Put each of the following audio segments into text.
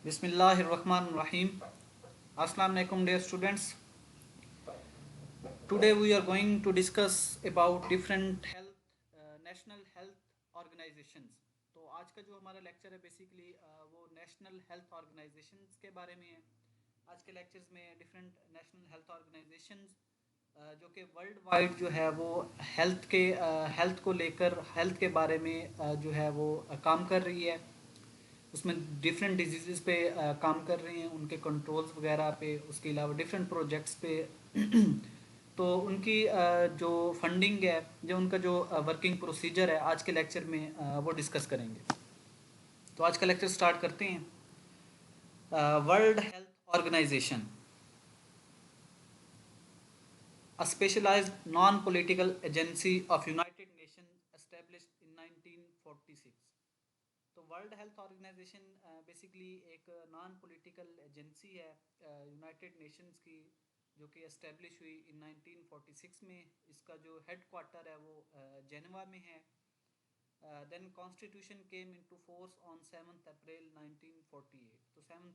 Bismillahirrahmanirrahim. Assalamu alaikum dear students. Today we are going to discuss about different national health organizations. तो आज का जो हमारा lecture है बेसिकली वो नेशनल हेल्थ ऑर्गेनाइजेशंस के बारे में है. आज के लेक्चर्स में डिफरेंट नेशनल हेल्थ ऑर्गेनाइजेशंस जो कि वर्ल्ड वाइड जो है वो हेल्थ को लेकर हेल्थ के बारे में जो है वो काम कर रही है. उसमें डिफरेंट डिजीज़ पे काम कर रहे हैं, उनके कंट्रोल्स वगैरह पे, उसके अलावा डिफरेंट प्रोजेक्ट्स पे. तो उनकी जो फंडिंग है, जो उनका जो वर्किंग प्रोसीजर है, आज के लेक्चर में वो डिस्कस करेंगे. तो आज का लेक्चर स्टार्ट करते हैं. World Health Organisation, a specialized non-political agency of United Nations established in 1946. तो वर्ल्ड हेल्थ ऑर्गेनाइजेशन बेसिकली एक नॉन पॉलिटिकल एजेंसी है यूनाइटेड नेशंस की, जो कि एस्टेब्लिश हुई इन 1946 में. इसका जो हेड क्वार्टर है वो जेनेवा में है. Then constitution came into force on 7 April 1948. तो 7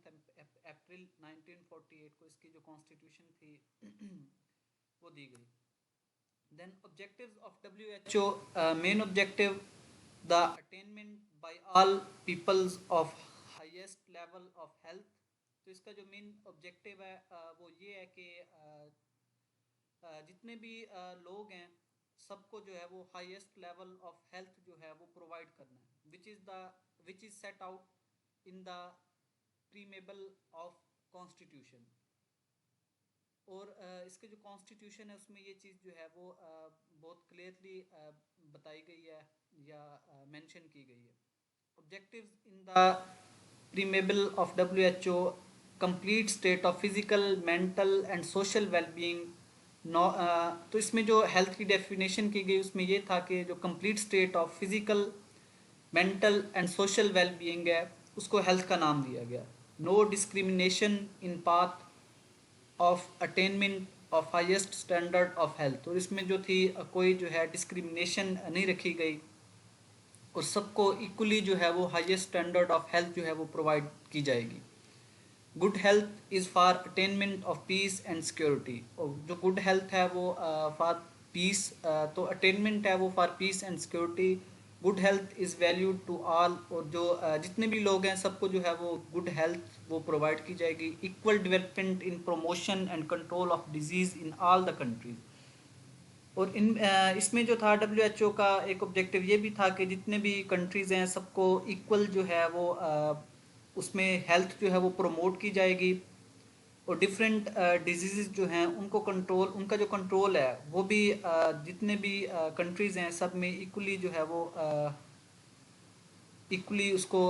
अप्रैल 1948 को इसकी जो कॉन्स्टिट्यूशन थी वो दी गई. Then objectives of WHO, main objective, the attainment by all peoples of highest level of health. तो इसका जो मेन ऑब्जेक्टिव है वो ये है कि जितने भी लोग हैं सबको जो है वो हाईएस्ट लेवल ऑफ हेल्थ जो है वो प्रोवाइड करना है, which is set out in the preamble of constitution. और इसके जो कॉन्स्टिट्यूशन है उसमें ये चीज़ जो है वो बहुत क्लियरली बताई गई है या मेंशन की गई है. Objectives in the preamble of WHO, complete state of physical, mental and social wellbeing. तो इसमें जो हेल्थ की डेफिनेशन की गई उसमें ये था कि जो complete state of physical, mental and social wellbeing है उसको हेल्थ का नाम दिया गया. No discrimination in path of attainment of highest standard of health. और इसमें जो थी कोई जो है डिस्क्रिमिनेशन नहीं रखी गई और सबको इक्वली जो है वो हाईएस्ट स्टैंडर्ड ऑफ हेल्थ जो है वो प्रोवाइड की जाएगी. Good health is for attainment of peace and security. और जो गुड हेल्थ है वो फॉर पीस, तो अटेनमेंट है वो for peace and security. Good health is valued to all. और जो जितने भी लोग हैं सबको जो है वो गुड हेल्थ वो प्रोवाइड की जाएगी. Equal development in promotion and control of disease in all the countries. और इसमें जो था WHO का एक ऑब्जेक्टिव ये भी था कि जितने भी कंट्रीज़ हैं सबको इक्वल जो है वो उसमें हेल्थ जो है वो प्रमोट की जाएगी. और डिफरेंट डिजीज़ जो हैं उनको कंट्रोल, उनका जो कंट्रोल है वो भी जितने भी कंट्रीज़ हैं सब में इक्वली जो है वो इक्वली उसको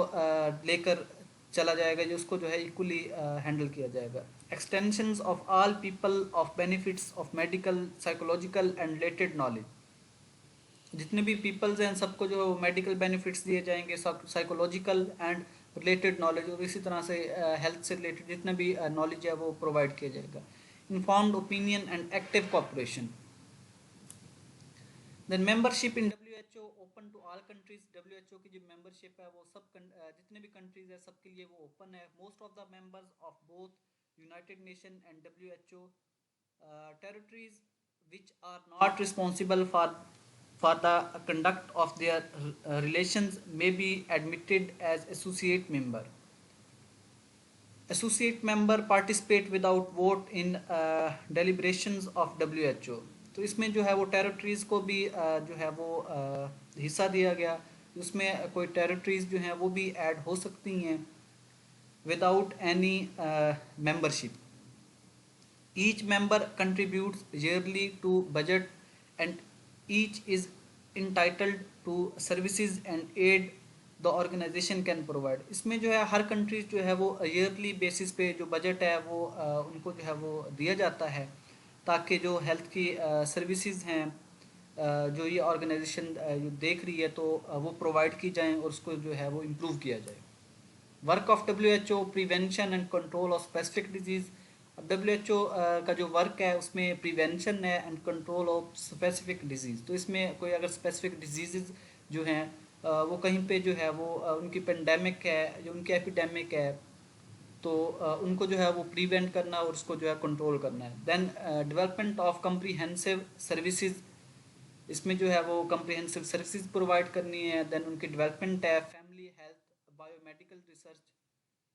लेकर चला जाएगा, जो उसको जो है इक्वली हैंडल किया जाएगा. Extensions of all people of benefits of medical, psychological and related knowledge. जितने भी पीपल्स हैं सबको जो मेडिकल बेनिफिट्स दिए जाएंगे, साइकोलॉजिकल एंड रिलेटेड नॉलेज. और इसी तरह से हेल्थ से रिलेटेड जितना भी नॉलेज है वो प्रोवाइड किया जाएगा. Informed opinion and active cooperation. Then membership in WHO open to all countries. WHO की जो मेंबरशिप है वो जितने भी कंट्रीज है सबके लिए वो ओपन है. Most of the members of both United nation and WHO territories which are not responsible for the conduct of their relations may be admitted as associate member. Associate member participate without vote in deliberations of WHO. तो इसमें जो है वो territories को भी जो है वो हिस्सा दिया गया. उसमें कोई टेरिटरीज़ जो हैं वो भी ऐड हो सकती हैं without any membership. Each member contributes yearly to budget and each is entitled to services and aid the organization can provide. इसमें जो है हर कंट्री जो है वो ईयरली बेसिस पे जो बजट है वो उनको जो है वो दिया जाता है ताकि जो हेल्थ की सर्विसेज हैं जो ये ऑर्गेनाइजेशन जो देख रही है तो वो प्रोवाइड की जाएं और उसको जो है वो इम्प्रूव किया जाए. Work of WHO prevention and control of specific disease. WHO का जो वर्क है उसमें प्रिवेंशन है and control of specific disease. तो इसमें कोई अगर स्पेसिफिक डिजीज़ जो हैं वो कहीं पे जो है वो उनकी पेंडेमिक है, जो उनकी एपिडेमिक है तो उनको जो है वो प्रिवेंट करना और उसको जो है कंट्रोल करना है। Then development of comprehensive services, इसमें जो है वो कम्प्रीहेंसिव सर्विसेज प्रोवाइड करनी है। देन उनकी डेवलपमेंट है फैमिली हेल्थ बायोमेडिकल रिसर्च,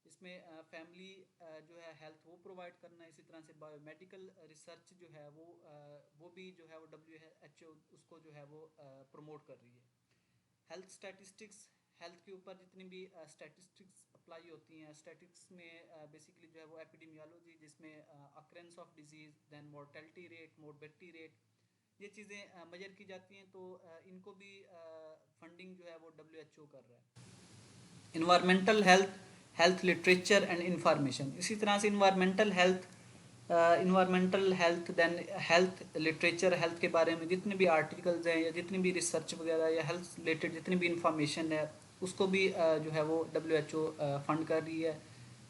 इसमें फैमिली जो है हेल्थ वो प्रोवाइड करना है। इसी तरह से बायोमेडिकल रिसर्च जो है वो भी जो है वो WHO उसको जो है वो प्रमोट कर रही है। हेल्थ स्टैटिस्टिक्स, हेल्थ के ऊपर जितनी भी स्टैटिस्टिक्स अप्लाई होती हैं, स्टैटिस्टिक्स में बेसिकली जो है वो एपिडेमियोलॉजी, जिसमें occurrence of disease, then mortality rate, morbidity rate, ये चीज़ें मेजर की जाती हैं। तो इनको भी फंडिंग जो है वो WHO कर रहा है। Environmental health, health literature and information, इसी तरह से environmental health then health literature, health के बारे में जितने भी आर्टिकल्स हैं या जितनी भी रिसर्च वगैरह या हेल्थ रिलेटेड जितनी भी इंफॉर्मेशन है, उसको भी जो है वो WHO फंड कर रही है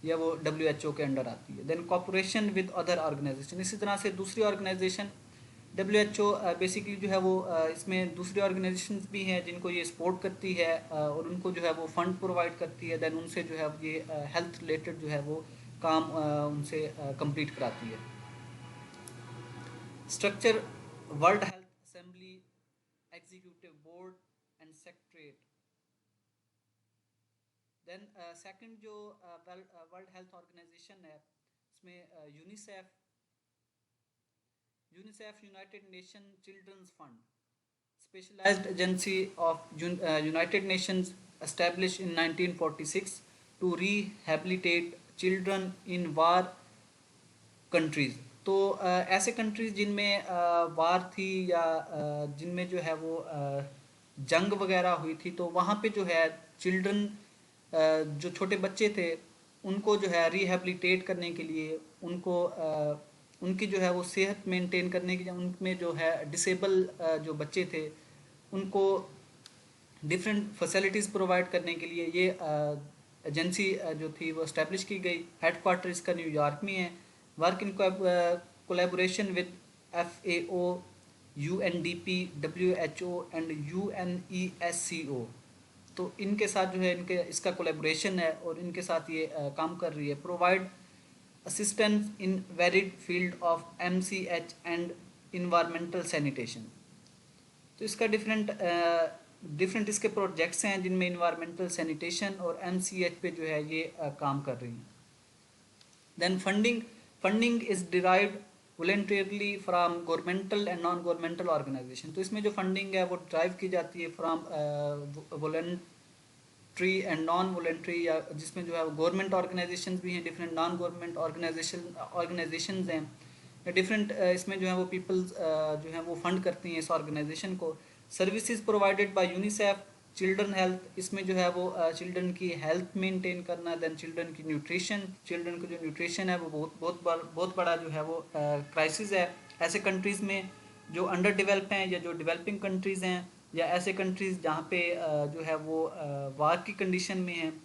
या वो WHO के अंडर आती है। Then cooperation with other organisation, इसी तरह से दूसरी ऑर्गेनाइजेशन WHO बेसिकली जो है वो इसमें दूसरी ऑर्गेनाइजेशंस भी हैं जिनको ये सपोर्ट करती है और उनको जो है वो फंड प्रोवाइड करती है। देन उनसे जो है ये हेल्थ रिलेटेड जो है वो काम उनसे कंप्लीट कराती है। Structure, World Health Assembly, executive board and secretariat. Then second जो वर्ल्ड हेल्थ ऑर्गेनाइजेशन है, इसमें UNICEF, United Nations Children's Fund, specialized agency of United Nations established in 1946 to rehabilitate children in war countries। तो ऐसे countries जिनमें वार थी या जिनमें जो है वो जंग वगैरह हुई थी, तो वहाँ पे जो है चिल्ड्रन, जो छोटे बच्चे थे, उनको जो है रिहेबिलिटेट करने के लिए, उनको उनकी जो है वो सेहत मेंटेन करने के लिए, उनमें जो है डिसेबल जो बच्चे थे उनको डिफरेंट फैसिलिटीज़ प्रोवाइड करने के लिए ये एजेंसी जो थी वो इस्टेब्लिश की गई। हेडक्वार्टर इसका न्यूयॉर्क में है। Work in collaboration with FAO, UNDP, WHO and UNESCO। तो इनके साथ जो है इनके इसका कोलैबोरेशन है और इनके साथ ये काम कर रही है। Provide assistance in varied field of MCH and environmental sanitation. तो इसका डिफरेंट इसके प्रोजेक्ट्स हैं जिनमें इन्वायरमेंटल सैनिटेशन और MCH पे जो है ये काम कर रही हैं। Then funding is derived voluntarily from governmental and non governmental organisation. तो इसमें जो फंडिंग है वो ड्राइव की जाती है from voluntary and non voluntary, या जिसमें जो है गवर्नमेंट ऑर्गेनाइजेशन भी हैं, डिफरेंट नॉन गवर्नमेंट ऑर्गेनाइजेशन हैं, डिफरेंट इसमें जो है वो पीपल्स जो है वो फंड करती हैं इस ऑर्गेनाइजेशन को। Services provided by UNICEF, children health, इसमें जो है वो चिल्ड्रन की हेल्थ मेंटेन करना। देन चिल्ड्रन की न्यूट्रिशन, चिल्ड्रन का जो न्यूट्रिशन है वो बहुत बड़ा जो है वो क्राइसिस है ऐसे कंट्रीज़ में जो अंडर डेवलप हैं या जो डेवलपिंग कंट्रीज़ हैं, या ऐसे कंट्रीज़ जहाँ पे जो है वो वार की कंडीशन में हैं,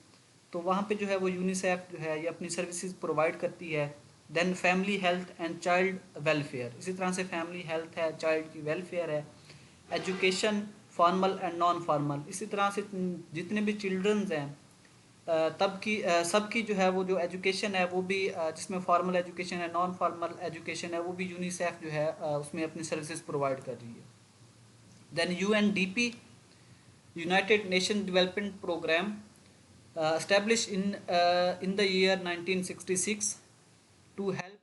तो वहाँ पे जो है वो यूनिसेफ जो है ये अपनी सर्विसेज प्रोवाइड करती है। Then family health and child welfare, इसी तरह से फैमिली हेल्थ है, चाइल्ड की वेलफेयर है, education formal and non formal, इसी तरह से जितने भी चिल्ड्रंस हैं सबकी जो है वो जो एजुकेशन है वो भी जिसमें फॉर्मल एजुकेशन है, नॉन फॉर्मल एजुकेशन है, वो भी यूनिसेफ जो है उसमें अपनी सर्विसेज प्रोवाइड कर रही है। Then UNDP, United Nation Development Programme, established in the year 1966 to help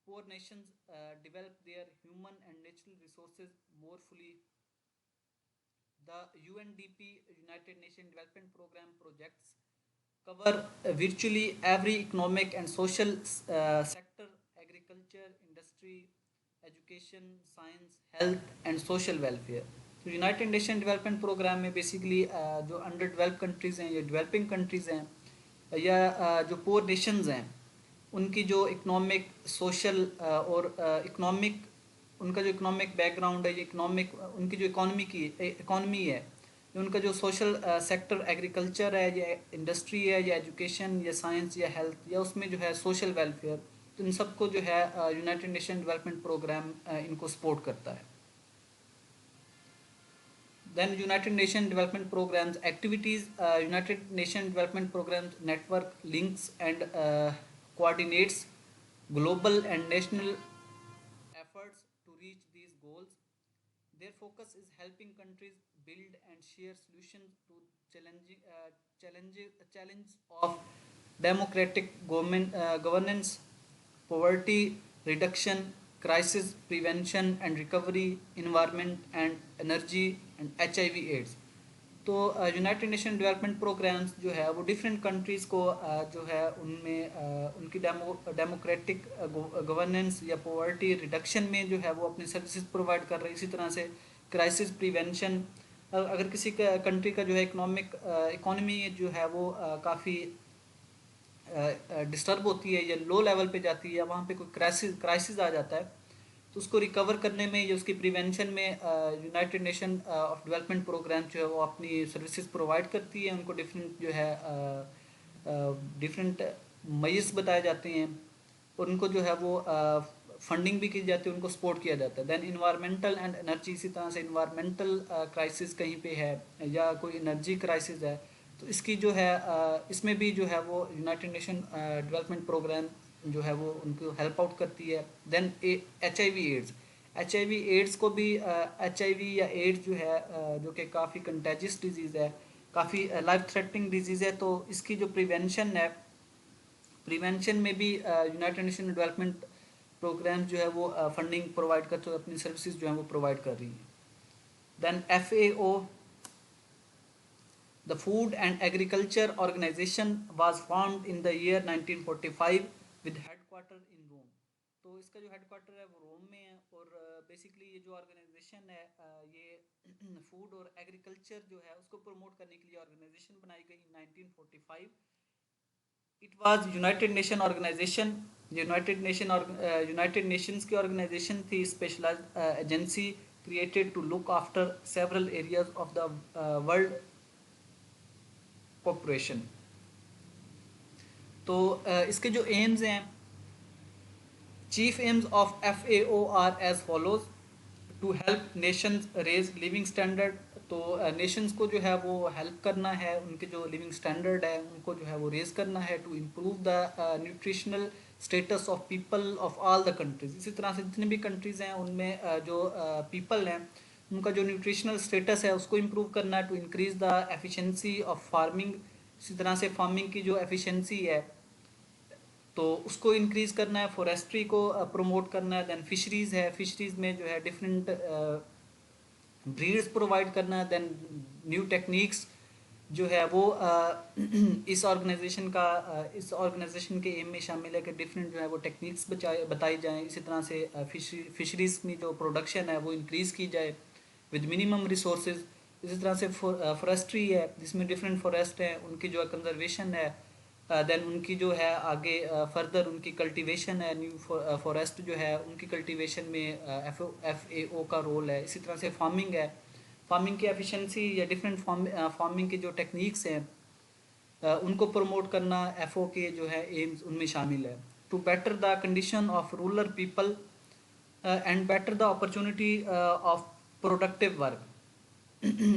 poor nations develop their human and natural resources more fully. The UNDP, United Nations Development Program projects cover virtually every economic and social sector: agriculture, industry, education, science, health and social welfare। तो United Nation Development programme में basically जो under develop countries हैं या developing countries हैं या जो poor Nations हैं, उनकी जो इकोनॉमिक, सोशल और इकोनॉमिक, उनका जो इकोनॉमिक बैकग्राउंड है, ये इकोनॉमिक उनकी जो इकॉनमी है, उनका जो सोशल सेक्टर एग्रीकल्चर है या इंडस्ट्री है या एजुकेशन या साइंस या हेल्थ या उसमें जो है सोशल वेलफेयर, तो इन सबको जो है यूनाइटेड नेशन डेवलपमेंट प्रोग्राम इनको सपोर्ट करता है। Then United Nations Development Programs activities. United Nations Development Programs network links and coordinates global and national efforts to reach these goals. Their focus is helping countries build and share solutions to challenge of democratic governance, poverty reduction, crisis prevention and recovery, environment and energy, and HIV/AIDS. तो United Nation development programmes जो है वो different countries को जो है उनमें उनकी democratic governance या पॉवर्टी रिडक्शन में जो है वो अपनी सर्विसेज प्रोवाइड कर रही है। इसी तरह से क्राइसिस प्रिवेंशन, अगर किसी कंट्री का जो है इकोनॉमी जो है वो काफ़ी डिस्टर्ब होती है या लो लेवल पे जाती है या वहाँ पे कोई क्राइसिस आ जाता है, तो उसको रिकवर करने में या उसकी प्रिवेंशन में United Nation of Development Programme जो है वो अपनी सर्विसेज प्रोवाइड करती है। उनको डिफरेंट जो है डिफरेंट मयस बताए जाते हैं और उनको जो है वो फंडिंग भी की जाती है, उनको सपोर्ट किया जाता है। देन इन्वायरमेंटल एंड एनर्जी, इसी तरह से इन्वायरमेंटल क्राइसिस कहीं पे है या कोई एनर्जी क्राइसिस है, तो इसकी जो है इसमें भी जो है वो यूनाइटेड नेशन डेवलपमेंट प्रोग्राम जो है वो उनको हेल्प आउट करती है। देन HIV/AIDS, HIV/AIDS को भी HIV या एड्स जो है जो कि काफ़ी कंटेजियस डिजीज़ है, काफ़ी लाइफ थ्रेटनिंग डिजीज़ है, तो इसकी जो प्रिवेंशन है, प्रिवेंशन में भी यूनाइटेड नेशन डेवलपमेंट प्रोग्राम जो है वो फंडिंग प्रोवाइड करते हुए अपनी सर्विसेज जो है वो प्रोवाइड कर रही है। Then FAO, the Food and Agriculture Organization was formed in the year 1945 with headquarter in Rome। तो इसका जो हेडक्वार्टर है वो रोम में है और बेसिकली ये जो ऑर्गेनाइजेशन है ये फूड और एग्रीकल्चर जो है उसको प्रमोट करने के लिए ऑर्गेनाइजेशन बनाई गई 1945। It was United Nation Organisation, United Nations की ऑर्गेनाइजेशन थी, specialised agency created to look after several areas of the world population. तो इसके जो एम्स हैं, chief aims of FAO are as follows: to help nations raise living standard, तो nations को जो है वो हेल्प करना है, उनके जो लिविंग स्टैंडर्ड है उनको जो है वो रेज करना है। To improve the nutritional status of people of all the countries, इसी तरह से जितनी भी कंट्रीज़ हैं उनमें जो पीपल हैं उनका जो न्यूट्रिशनल स्टेटस है उसको इम्प्रूव करना है। To increase the efficiency of farming, इसी तरह से फार्मिंग की जो एफिशिएंसी है तो उसको इंक्रीज़ करना है। फॉरेस्ट्री को प्रमोट करना है। देन फिशरीज़ है, फिशरीज़ में जो है डिफरेंट ब्रीड्स प्रोवाइड करना है। देन न्यू टेक्निक्स जो है वो इस ऑर्गेनाइजेशन के एम में शामिल है कि डिफरेंट जो है वो टेक्निक्स बताई जाएँ। इसी तरह से फिशरीज़ में जो प्रोडक्शन है वो इंक्रीज़ की जाए विद मिनिमम रिसोर्सेज। इसी तरह से फॉरेस्ट्री है जिसमें डिफरेंट फॉरेस्ट हैं, उनकी जो है कंजर्वेशन है। देन उनकी जो है आगे फर्दर उनकी कल्टीवेशन है, न्यू फॉरेस्ट जो है उनकी कल्टीवेशन में FAO का रोल है। इसी तरह से फार्मिंग है, फार्मिंग की एफिशिएंसी या डिफरेंट फार्मिंग की जो टेक्निक्स हैं उनको प्रमोट करना FAO के जो है एम्स उनमें शामिल है। To better the condition of rural people and better the opportunity of productive work,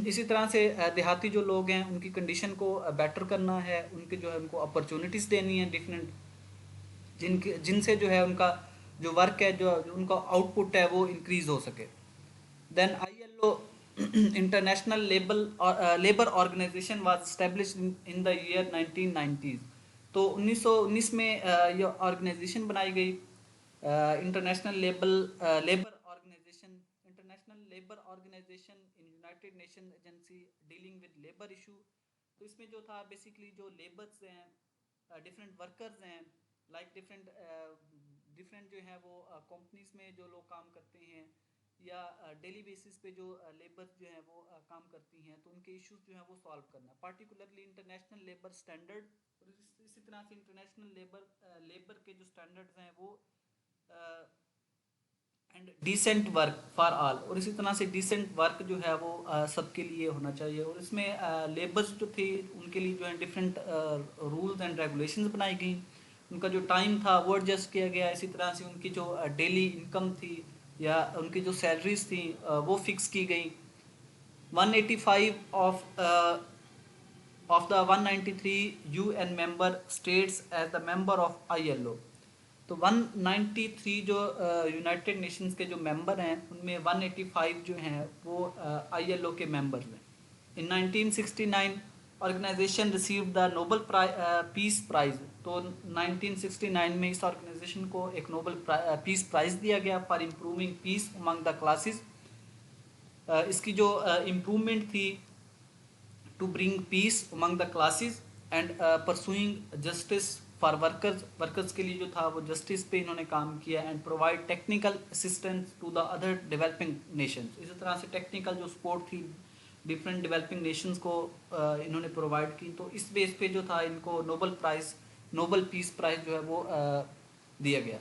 इसी तरह से देहाती जो लोग हैं उनकी कंडीशन को बेटर करना है, उनके जो है उनको अपॉर्चुनिटीज़ देनी है डिफरेंट, जिनसे जो है उनका जो वर्क है जो उनका आउटपुट है वो इंक्रीज़ हो सके। Then ILO International Labour Organisation was established in the year 1990s। तो 1919 में ये ऑर्गेनाइजेशन बनाई गई, International Labour Organisation, International Labour Organisation an United Nation agency dealing with labour issue. तो इसमें जो था बेसिकली जो लेबर्स हैं, डिफरेंट वर्कर्स हैं, लाइक डिफरेंट जो है वो कंपनीज में जो लोग काम करते हैं या डेली बेसिस पे जो लेबर्स जो हैं वो काम करती हैं, तो उनके इश्यूज जो हैं वो सॉल्व करना, पार्टिकुलरली इंटरनेशनल लेबर स्टैंडर्ड और इसी तरह से इंटरनेशनल लेबर के जो स्टैंडर्ड्स हैं वो and decent work for all, और इसी तरह से डिसेंट वर्क जो है वो सबके लिए होना चाहिए। और इसमें लेबर्स जो थे उनके लिए जो है डिफरेंट रूल्स एंड रेगुलेशंस बनाई गई, उनका जो टाइम था वो एडजस्ट किया गया। इसी तरह से उनकी जो डेली इनकम थी या उनकी जो सैलरीज थी वो फिक्स की गई। 185 of the 193 UN member states as the member of ILO. तो 193 जो यूनाइटेड नेशंस के जो मेंबर हैं उनमें 185 जो हैं वो ILO के मेंबर हैं. In 1969 organisation received the Nobel Peace Prize. तो 1969 में इस ऑर्गेनाइजेशन को एक नोबल पीस प्राइज दिया गया for improving peace among the classes. इसकी जो इम्प्रूवमेंट थी to bring peace among the classes and pursuing justice for workers के लिए जो था वो जस्टिस पे इन्होंने काम किया and provide technical assistance to the other developing nations. इसी तरह से टेक्निकल जो सपोर्ट थी डिफरेंट डेवलपिंग नेशंस को इन्होंने प्रोवाइड की. तो इस बेस पे जो था इनको नोबल पीस प्राइज जो है वो दिया गया.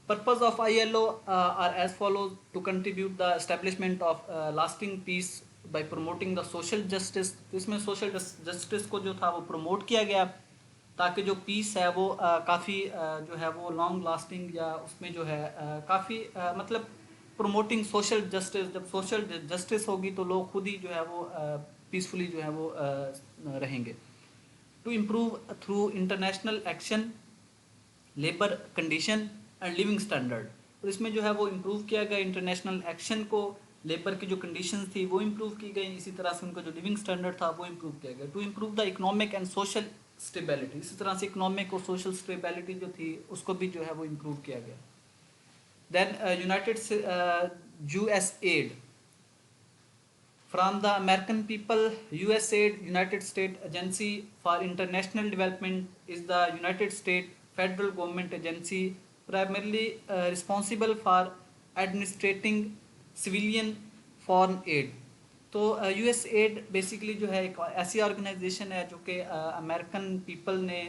Purpose of ILO are as follows to contribute the establishment of lasting peace by promoting the social justice. तो इसमें सोशल जस्टिस को जो था वो प्रमोट किया गया ताकि जो पीस है वो काफ़ी जो है वो लॉन्ग लास्टिंग या उसमें जो है काफ़ी मतलब प्रमोटिंग सोशल जस्टिस. जब सोशल जस्टिस होगी तो लोग खुद ही जो है वो पीसफुली जो है वो रहेंगे. To improve through international action labour condition and living standard. तो इसमें जो है वो इम्प्रूव किया गया इंटरनेशनल एक्शन को, लेबर की जो कंडीशंस थी वो इम्प्रूव की गई, इसी तरह से उनका जो लिविंग स्टैंडर्ड था वो इम्प्रूव किया गया. To improve the economic and social stability. इसी तरह से इकोनॉमिक और सोशल स्टेबिलिटी जो थी उसको भी जो है वो इम्प्रूव किया गया. Then USAID from the American people. USAID, United States Agency for International Development, is the United States federal government agency primarily responsible for administrating civilian foreign aid. तो USAID बेसिकली जो है एक ऐसी ऑर्गेनाइजेशन है जो कि अमेरिकन पीपल ने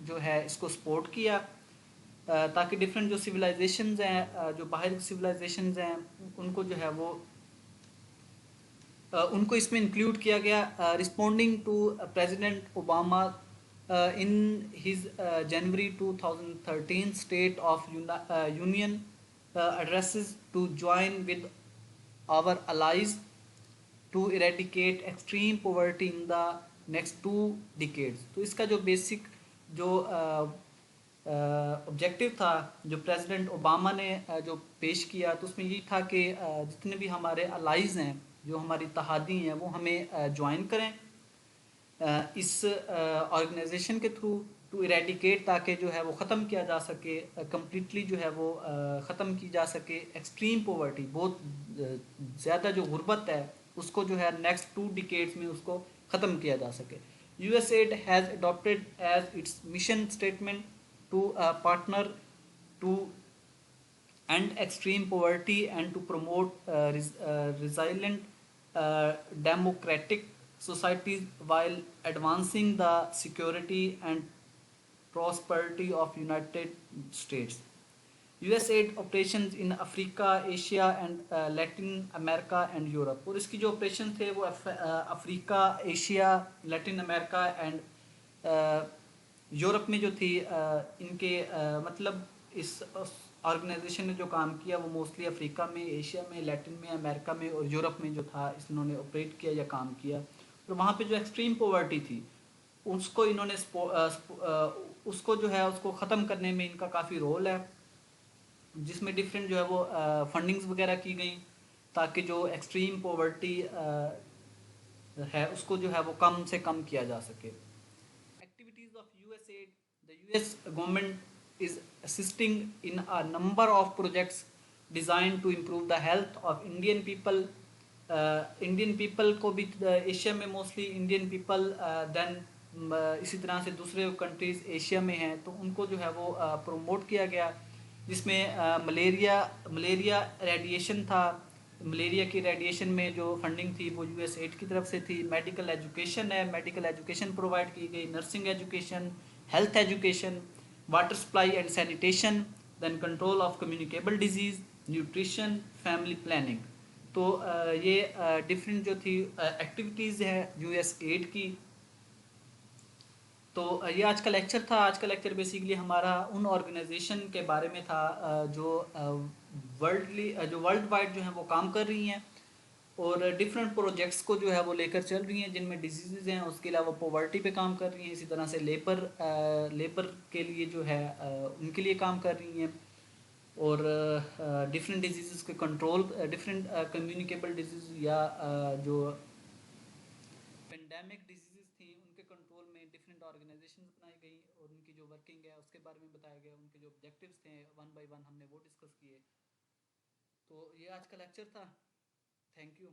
जो है इसको सपोर्ट किया ताकि डिफरेंट जो सिविलाइजेशंस हैं जो बाहर सिविलाइजेशंस हैं उनको जो है वो उनको इसमें इंक्लूड किया गया. Responding to President Obama in his January 2013 State of Union addresses to join with our allies to eradicate extreme poverty in the next 2 decades. तो इसका जो बेसिक जो ऑब्जेक्टिव था जो प्रेसिडेंट ओबामा ने जो पेश किया तो उसमें ये था कि जितने भी हमारे अलाइज हैं जो हमारी तहादी हैं वो हमें ज्वाइन करें इस ऑर्गेनाइजेशन के थ्रू टू इरेडिकेट ताकि जो है वो ख़त्म किया जा सके कम्प्लीटली जो है वो ख़त्म की जा सके एक्सट्रीम पॉवर्टी बहुत ज़्यादा जो गुर्बत है उसको जो है नेक्स्ट 2 डिकेड्स में उसको ख़त्म किया जा सके. USAID has adopted as its mission statement to partner to end extreme poverty and to promote resilient democratic societies while advancing the security and prosperity of United States. USAID operations in Africa, Asia and Latin America and Europe. और इसकी जो operation थे वो Africa, Asia, Latin America and Europe में जो थी इनके मतलब इस ऑर्गेनाइजेशन ने जो काम किया वो मोस्टली अफ्रीका में, एशिया में, लैटिन में, अमेरिका में और यूरोप में जो था इन्होंने ऑपरेट किया या काम किया. और वहाँ पे जो एक्सट्रीम पॉवर्टी थी उसको इन्होंने उसको जो है उसको ख़त्म करने में इनका काफ़ी रोल है जिसमें डिफरेंट जो है वो फंडिंग्स वगैरह की गई ताकि जो एक्सट्रीम पॉवर्टी है उसको जो है वो कम से कम किया जा सके. USAID, the US government is assisting in a number of projects designed to improve the health of Indian people. Indian people को भी एशिया में मोस्टली इंडियन पीपल देन इसी तरह से दूसरे कंट्रीज एशिया में हैं तो उनको जो है वो प्रमोट किया गया जिसमें मलेरिया रेडिएशन था. मलेरिया की रेडिएशन में जो फंडिंग थी वो USAID की तरफ से थी. मेडिकल एजुकेशन है, मेडिकल एजुकेशन प्रोवाइड की गई, nursing education, health education, water supply and sanitation, then control of communicable disease, nutrition, family planning. तो ये डिफरेंट जो थी एक्टिविटीज़ हैं USAID की. तो ये आज का लेक्चर था. आज का लेक्चर बेसिकली हमारा उन ऑर्गेनाइजेशन के बारे में था जो वर्ल्ड वाइड जो है वो काम कर रही हैं और डिफरेंट प्रोजेक्ट्स को जो है वो लेकर चल रही हैं जिनमें डिजीज़ हैं, उसके अलावा पॉवर्टी पे काम कर रही हैं, इसी तरह से लेबर के लिए जो है उनके लिए काम कर रही हैं, और डिफरेंट डिजीज़ के कंट्रोल, डिफरेंट कम्युनिकेबल डिजीज़ या जो पेंडेमिक डिजीज़ थी उनके कंट्रोल में डिफरेंट ऑर्गेनाइजेशन बनाई गई और उनकी जो वर्किंग है उसके बारे में बताया गया, उनके जो ऑब्जेक्टिव्स थे वन बाय वन हमने वो डिस्कस किए। तो ये आज का लेक्चर था। Thank you.